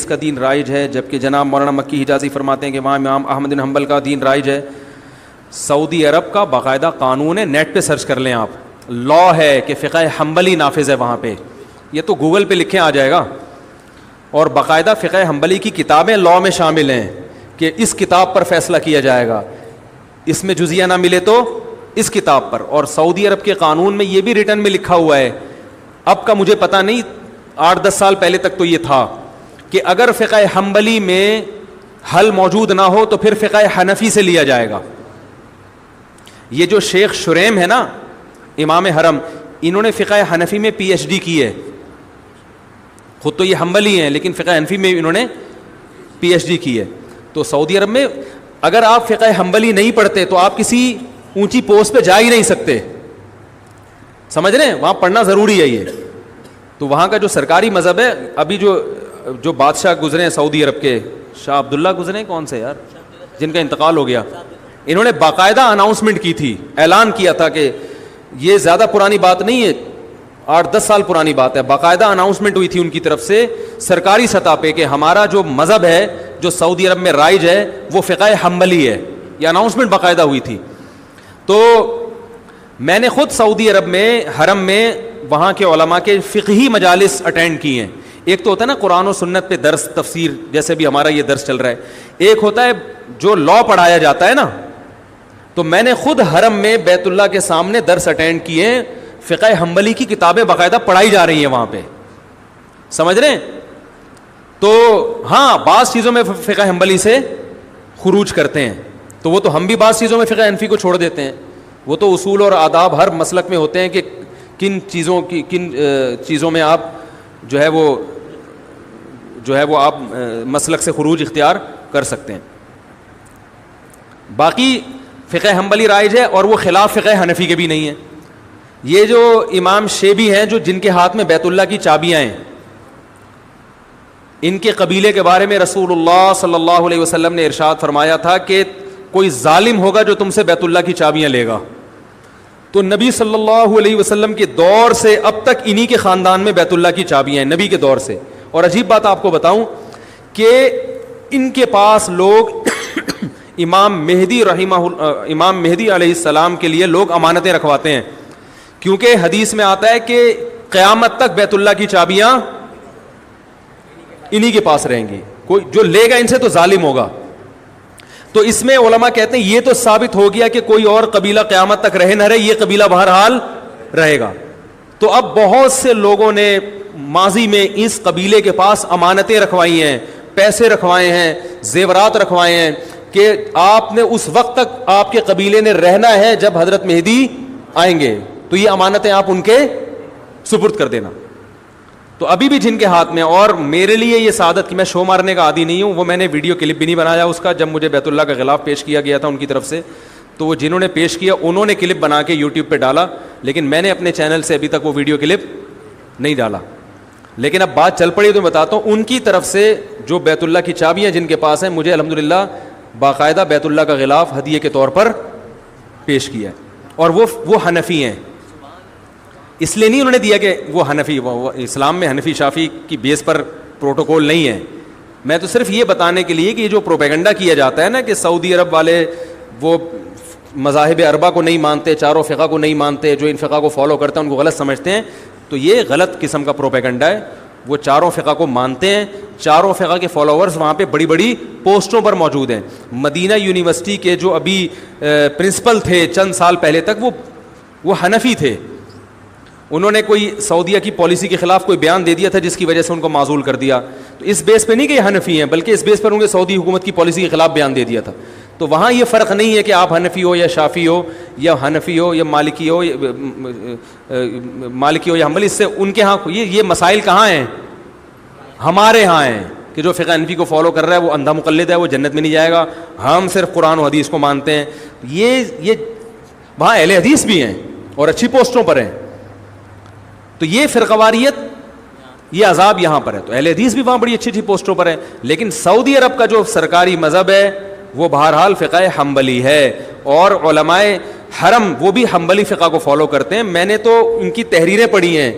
اس کا دین رائج ہے, جبکہ جناب مولانا مکی حجازی فرماتے ہیں کہ وہاں امام احمد بن حنبل کا دین رائج ہے. سعودی عرب کا باقاعدہ قانون ہے, نیٹ پہ سرچ کر لیں آپ, لا ہے کہ فقہ حنبلی نافذ ہے وہاں پہ, یہ تو گوگل پہ لکھیں آ جائے گا. اور باقاعدہ فقہ حنبلی کی کتابیں لا میں شامل ہیں کہ اس کتاب پر فیصلہ کیا جائے گا, اس میں جزیہ نہ ملے تو اس کتاب پر. اور سعودی عرب کے قانون میں یہ بھی ریٹن میں لکھا ہوا ہے, اب کا مجھے پتہ نہیں, 8-10 سال پہلے تک تو یہ تھا کہ اگر فقہ حنبلی میں حل موجود نہ ہو تو پھر فقہ حنفی سے لیا جائے گا. یہ جو شیخ شریم ہے نا امام حرم, انہوں نے فقہ حنفی میں پی ایچ ڈی کی ہے, خود تو یہ حنبلی ہیں لیکن فقہ حنفی میں انہوں نے پی ایچ ڈی کی ہے. تو سعودی عرب میں اگر آپ فقہ حنبلی نہیں پڑھتے تو آپ کسی اونچی پوسٹ پہ جا ہی نہیں سکتے, سمجھ رہے ہیں, وہاں پڑھنا ضروری ہے یہ. تو وہاں کا جو سرکاری مذہب ہے, ابھی جو بادشاہ گزرے ہیں سعودی عرب کے, شاہ عبداللہ گزرے ہیں, کون سے یار, جن کا انتقال ہو گیا, انہوں نے باقاعدہ اناؤنسمنٹ کی تھی, اعلان کیا تھا کہ یہ زیادہ پرانی بات نہیں ہے, 8-10 سال پرانی بات ہے, باقاعدہ اناؤنسمنٹ ہوئی تھی ان کی طرف سے سرکاری سطح پہ کہ ہمارا جو مذہب ہے جو سعودی عرب میں رائج ہے وہ فقہ حنبلی ہے. یہ اناؤنسمنٹ باقاعدہ ہوئی تھی. تو میں نے خود سعودی عرب میں حرم میں وہاں کے علماء کے فقہی مجالس اٹینڈ کی ہیں. ایک تو ہوتا ہے نا قرآن و سنت پہ درس تفسیر, جیسے بھی ہمارا یہ درس چل رہا ہے, ایک ہوتا ہے جو لا پڑھایا جاتا ہے نا. تو میں نے خود حرم میں بیت اللہ کے سامنے درس اٹینڈ کیے, فقہ حنبلی کی کتابیں باقاعدہ پڑھائی جا رہی ہیں وہاں پہ, سمجھ رہے ہیں. تو ہاں بعض چیزوں میں فقہ حنبلی سے خروج کرتے ہیں, تو وہ تو ہم بھی بعض چیزوں میں فقہ حنفی کو چھوڑ دیتے ہیں. وہ تو اصول اور آداب ہر مسلک میں ہوتے ہیں کہ کن چیزوں میں آپ جو ہے وہ آپ مسلک سے خروج اختیار کر سکتے ہیں. باقی فقہ حنبلی رائج ہے اور وہ خلاف فقہ حنفی کے بھی نہیں ہے. یہ جو امام شیبی ہیں جو جن کے ہاتھ میں بیت اللہ کی چابیاں ہیں, ان کے قبیلے کے بارے میں رسول اللہ صلی اللہ علیہ وسلم نے ارشاد فرمایا تھا کہ کوئی ظالم ہوگا جو تم سے بیت اللہ کی چابیاں لے گا. تو نبی صلی اللہ علیہ وسلم کے دور سے اب تک انہی کے خاندان میں بیت اللہ کی چابیاں ہیں, نبی کے دور سے. اور عجیب بات آپ کو بتاؤں کہ ان کے پاس لوگ امام مہدی علیہ السلام کے لیے لوگ امانتیں رکھواتے ہیں, کیونکہ حدیث میں آتا ہے کہ قیامت تک بیت اللہ کی چابیاں انہی کے پاس رہیں گی, کوئی جو لے گا ان سے تو ظالم ہوگا. تو اس میں علماء کہتے ہیں یہ تو ثابت ہو گیا کہ کوئی اور قبیلہ قیامت تک رہے نہ رہے, یہ قبیلہ بہرحال رہے گا. تو اب بہت سے لوگوں نے ماضی میں اس قبیلے کے پاس امانتیں رکھوائی ہیں, پیسے رکھوائے ہیں, زیورات رکھوائے ہیں کہ آپ نے اس وقت تک آپ کے قبیلے نے رہنا ہے جب حضرت مہدی آئیں گے, تو یہ امانتیں آپ ان کے سپرد کر دینا. تو ابھی بھی جن کے ہاتھ میں, اور میرے لیے یہ سعادت کہ میں شو مارنے کا عادی نہیں ہوں, وہ میں نے ویڈیو کلپ بھی نہیں بنایا اس کا, جب مجھے بیت اللہ کا غلاف پیش کیا گیا تھا ان کی طرف سے, تو وہ جنہوں نے پیش کیا انہوں نے کلپ بنا کے یوٹیوب پہ ڈالا, لیکن میں نے اپنے چینل سے ابھی تک وہ ویڈیو کلپ نہیں ڈالا. لیکن اب بات چل پڑی تو میں بتاتا ہوں, ان کی طرف سے جو بیت اللہ کی چابیاں جن کے پاس ہیں, مجھے الحمدللہ باقاعدہ بیت اللہ کا غلاف ہدیے کے طور پر پیش کیا ہے. اور وہ حنفی ہیں, اس لیے نہیں انہوں نے دیا کہ وہ حنفی, وہ اسلام میں حنفی شافی کی بیس پر پروٹوکول نہیں ہے. میں تو صرف یہ بتانے کے لیے کہ یہ جو پروپیگنڈا کیا جاتا ہے نا کہ سعودی عرب والے وہ مذاہب اربعہ کو نہیں مانتے, چاروں فقہ کو نہیں مانتے, جو ان فقہ کو فالو کرتے ہیں ان کو غلط سمجھتے ہیں, تو یہ غلط قسم کا پروپیگنڈا ہے. وہ چاروں فقہ کو مانتے ہیں, چاروں فقہ کے فالوورز وہاں پہ بڑی بڑی پوسٹوں پر موجود ہیں. مدینہ یونیورسٹی کے جو ابھی پرنسپل تھے چند سال پہلے تک وہ حنفی تھے. انہوں نے کوئی سعودیہ کی پالیسی کے خلاف کوئی بیان دے دیا تھا جس کی وجہ سے ان کو معزول کر دیا. تو اس بیس پہ نہیں کہ یہ حنفی ہیں, بلکہ اس بیس پر انہوں نے سعودی حکومت کی پالیسی کے خلاف بیان دے دیا تھا. تو وہاں یہ فرق نہیں ہے کہ آپ حنفی ہو یا شافی ہو یا حنفی ہو یا مالکی ہو یا حنبلی, اس سے ان کے ہاں یہ مسائل کہاں ہیں, ہمارے ہاں ہیں کہ جو فقہ حنفی کو فالو کر رہا ہے وہ اندھا مقلد ہے, وہ جنت میں نہیں جائے گا, ہم صرف قرآن و حدیث کو مانتے ہیں. یہ وہاں اہل حدیث بھی ہیں اور اچھی پوسٹوں پر ہیں. تو یہ فرقواریت, یہ عذاب یہاں پر ہے. تو اہل حدیث بھی وہاں بڑی اچھی پوسٹوں پر ہیں, لیکن سعودی عرب کا جو سرکاری مذہب ہے وہ بہرحال فقہ حنبلی ہے, اور علماء حرم وہ بھی حنبلی فقہ کو فالو کرتے ہیں. میں نے تو ان کی تحریریں پڑھی ہیں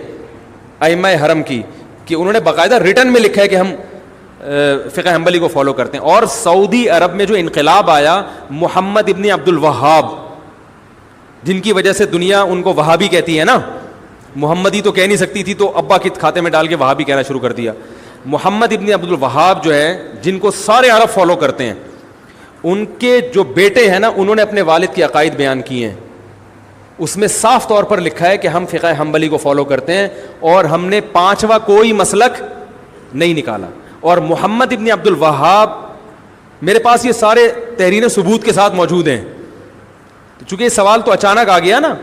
ائمہ حرم کی کہ انہوں نے باقاعدہ ریٹن میں لکھا ہے کہ ہم فقہ حنبلی کو فالو کرتے ہیں. اور سعودی عرب میں جو انقلاب آیا محمد ابن عبد الوہاب, جن کی وجہ سے دنیا ان کو وہابی کہتی ہے نا, محمدی تو کہہ نہیں سکتی تھی تو ابا کے کھاتے میں ڈال کے وہابی کہنا شروع کر دیا. محمد ابن عبد الوہاب جو ہے, جن کو سارے عرب فالو کرتے ہیں, ان کے جو بیٹے ہیں نا, انہوں نے اپنے والد کے عقائد بیان کیے ہیں. اس میں صاف طور پر لکھا ہے کہ ہم فقہ حنبلی کو فالو کرتے ہیں اور ہم نے پانچواں کوئی مسلک نہیں نکالا. اور محمد ابن عبد الوہاب, میرے پاس یہ سارے تحریر ثبوت کے ساتھ موجود ہیں, چونکہ یہ سوال تو اچانک آ گیا نا,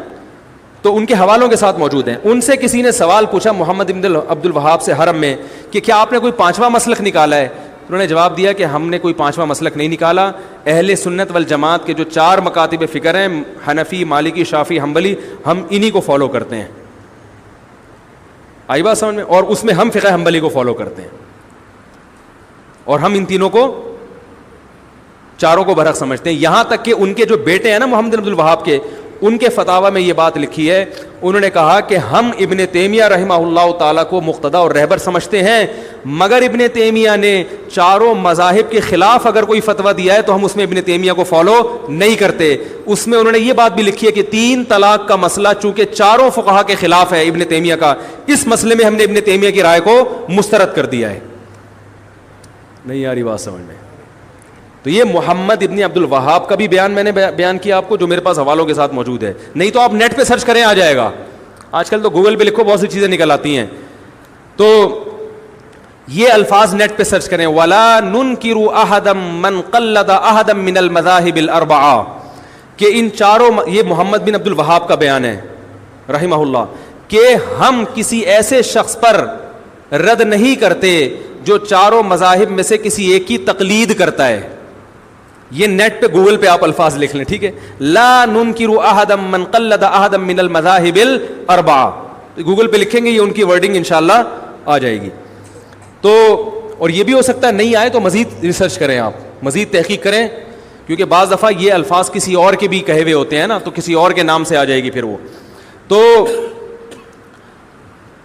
تو ان کے حوالوں کے ساتھ موجود ہیں. ان سے کسی نے سوال پوچھا محمد ابن عبد الوہاب سے حرم میں کہ کیا آپ نے کوئی پانچواں مسلک نکالا ہے؟ انہوں نے جواب دیا کہ ہم نے کوئی پانچواں مسلک نہیں نکالا. اہل سنت والجماعت کے جو 4 مکاتب فکر ہیں, حنفی, مالکی, شافعی, حنبلی, ہم انہی کو فالو کرتے ہیں. آئی بات سمجھ میں؟ اور اس میں ہم فقہ حنبلی کو فالو کرتے ہیں, اور ہم ان تینوں کو, چاروں کو برحق سمجھتے ہیں. یہاں تک کہ ان کے جو بیٹے ہیں نا محمد بن عبد الوہاب کے, ان کے فتاوی میں یہ بات لکھی ہے, انہوں نے کہا کہ ہم ابن تیمیہ رحمہ اللہ تعالیٰ کو مقتدا اور رہبر سمجھتے ہیں, مگر ابن تیمیہ نے چاروں مذاہب کے خلاف اگر کوئی فتویٰ دیا ہے تو ہم اس میں ابن تیمیہ کو فالو نہیں کرتے. اس میں انہوں نے یہ بات بھی لکھی ہے کہ 3 طلاق کا مسئلہ چونکہ چاروں فقہا کے خلاف ہے ابن تیمیہ کا, اس مسئلے میں ہم نے ابن تیمیہ کی رائے کو مسترد کر دیا ہے. نہیں آ رہی بات سمجھ میں؟ تو یہ محمد ابن عبد الوہاب کا بھی بیان میں نے بیان کیا آپ کو, جو میرے پاس حوالوں کے ساتھ موجود ہے. نہیں تو آپ نیٹ پہ سرچ کریں, آ جائے گا. آج کل تو گوگل پہ لکھو, بہت سی چیزیں نکل آتی ہیں. تو یہ الفاظ نیٹ پہ سرچ کریں, وَلَا نُنْكِرُ أَحَدًا مَنْ قَلَّدَ أَحَدًا مِنَ الْمَذَاهِبِ الْأَرْبَعَةِ, کہ ان چاروں, یہ محمد بن عبد الوہاب کا بیان ہے رحمہ اللہ, کہ ہم کسی ایسے شخص پر رد نہیں کرتے جو چاروں مذاہب میں سے کسی ایک کی تقلید کرتا ہے. یہ نیٹ پہ گوگل پہ آپ الفاظ لکھ لیں, ٹھیک ہے, لا ننکر احدا من قلد احدا من المذاہب الاربعہ, گوگل پہ لکھیں گے, یہ ان کی ورڈنگ انشاءاللہ آ جائے گی. تو اور یہ بھی ہو سکتا ہے نہیں آئے تو مزید ریسرچ کریں, آپ مزید تحقیق کریں, کیونکہ بعض دفعہ یہ الفاظ کسی اور کے بھی کہے ہوئے ہوتے ہیں نا, تو کسی اور کے نام سے آ جائے گی پھر وہ.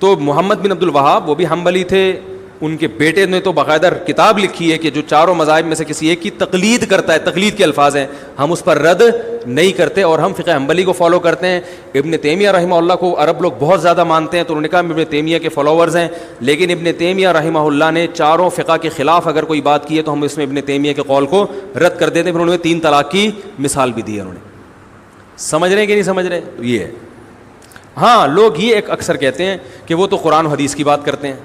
تو محمد بن عبد الوہاب وہ بھی حنبلی تھے, ان کے بیٹے نے تو باقاعدہ کتاب لکھی ہے کہ جو چاروں مذاہب میں سے کسی ایک کی تقلید کرتا ہے, تقلید کے الفاظ ہیں, ہم اس پر رد نہیں کرتے اور ہم فقہ حنبلی کو فالو کرتے ہیں. ابن تیمیہ رحمہ اللہ کو عرب لوگ بہت زیادہ مانتے ہیں, تو انہوں نے کہا ہم ابن تیمیہ کے فالوورز ہیں, لیکن ابن تیمیہ رحمہ اللہ نے چاروں فقہ کے خلاف اگر کوئی بات کی ہے تو ہم اس میں ابن تیمیہ کے قول کو رد کر دیتے ہیں. پھر انہوں نے 3 طلاق کی مثال بھی دی ہے. انہوں نے, سمجھ رہے ہیں کہ نہیں سمجھ رہے؟ تو یہ ہے. ہاں, لوگ یہ ایک اکثر کہتے ہیں کہ وہ تو قرآن و حدیث کی بات کرتے ہیں.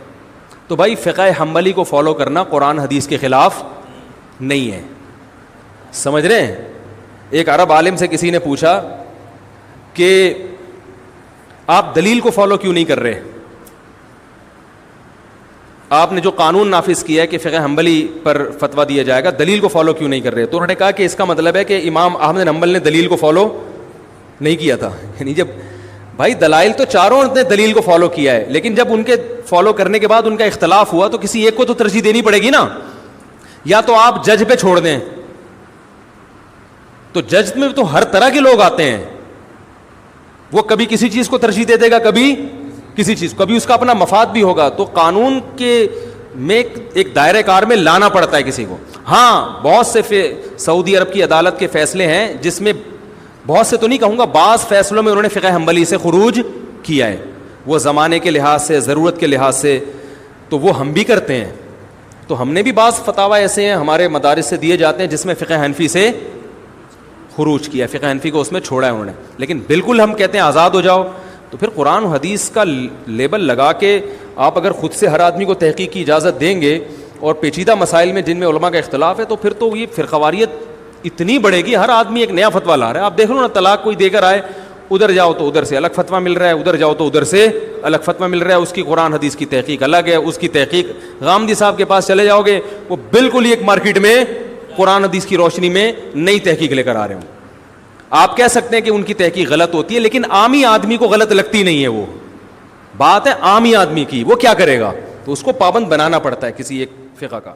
تو بھائی فقہ حنبلی کو فالو کرنا قرآن حدیث کے خلاف نہیں ہے, سمجھ رہے ہیں؟ ایک عرب عالم سے کسی نے پوچھا کہ آپ دلیل کو فالو کیوں نہیں کر رہے, آپ نے جو قانون نافذ کیا ہے کہ فقہ حنبلی پر فتویٰ دیا جائے گا, دلیل کو فالو کیوں نہیں کر رہے؟ تو انہوں نے کہا کہ اس کا مطلب ہے کہ امام احمد بن حنبل نے دلیل کو فالو نہیں کیا تھا. یعنی جب بھائی دلائل تو چاروں نے دلیل کو فالو کیا ہے, لیکن جب ان کے فالو کرنے کے بعد ان کا اختلاف ہوا تو کسی ایک کو تو ترجیح دینی پڑے گی نا. یا تو آپ جج پہ چھوڑ دیں, تو جج میں تو ہر طرح کے لوگ آتے ہیں, وہ کبھی کسی چیز کو ترجیح دے دے گا, کبھی کسی چیز, کبھی اس کا اپنا مفاد بھی ہوگا. تو قانون کے میں ایک دائرہ کار میں لانا پڑتا ہے کسی کو. ہاں, بہت سے سعودی عرب کی عدالت کے فیصلے ہیں جس میں, بہت سے تو نہیں کہوں گا, بعض فیصلوں میں انہوں نے فقہ حنبلی سے خروج کیا ہے, وہ زمانے کے لحاظ سے, ضرورت کے لحاظ سے, تو وہ ہم بھی کرتے ہیں. تو ہم نے بھی بعض فتاوی ایسے ہیں ہمارے مدارس سے دیے جاتے ہیں جس میں فقہ حنفی سے خروج کیا, فقہ حنفی کو اس میں چھوڑا ہے انہوں نے. لیکن بالکل ہم کہتے ہیں آزاد ہو جاؤ, تو پھر قرآن و حدیث کا لیبل لگا کے آپ اگر خود سے ہر آدمی کو تحقیق کی اجازت دیں گے, اور پیچیدہ مسائل میں جن میں علماء کا اختلاف ہے, تو پھر تو یہ فرقواریت اتنی بڑھے گی, ہر آدمی ایک نیا فتویٰ لا رہا ہے. آپ دیکھ لو نا, طلاق کوئی دے کر آئے, ادھر جاؤ تو ادھر سے الگ فتویٰ مل رہا ہے, ادھر جاؤ تو ادھر سے الگ فتویٰ مل رہا ہے. اس کی قرآن حدیث کی تحقیق الگ ہے, اس کی تحقیق غامدی صاحب کے پاس چلے جاؤ گے, وہ بالکل ہی ایک مارکیٹ میں قرآن حدیث کی روشنی میں نئی تحقیق لے کر آ رہے ہوں. آپ کہہ سکتے ہیں کہ ان کی تحقیق غلط ہوتی ہے, لیکن عامی آدمی کو غلط لگتی نہیں ہے. وہ بات ہے عامی آدمی کی, وہ کیا کرے گا؟ تو اس کو پابند بنانا پڑتا ہے کسی ایک فقہ کا.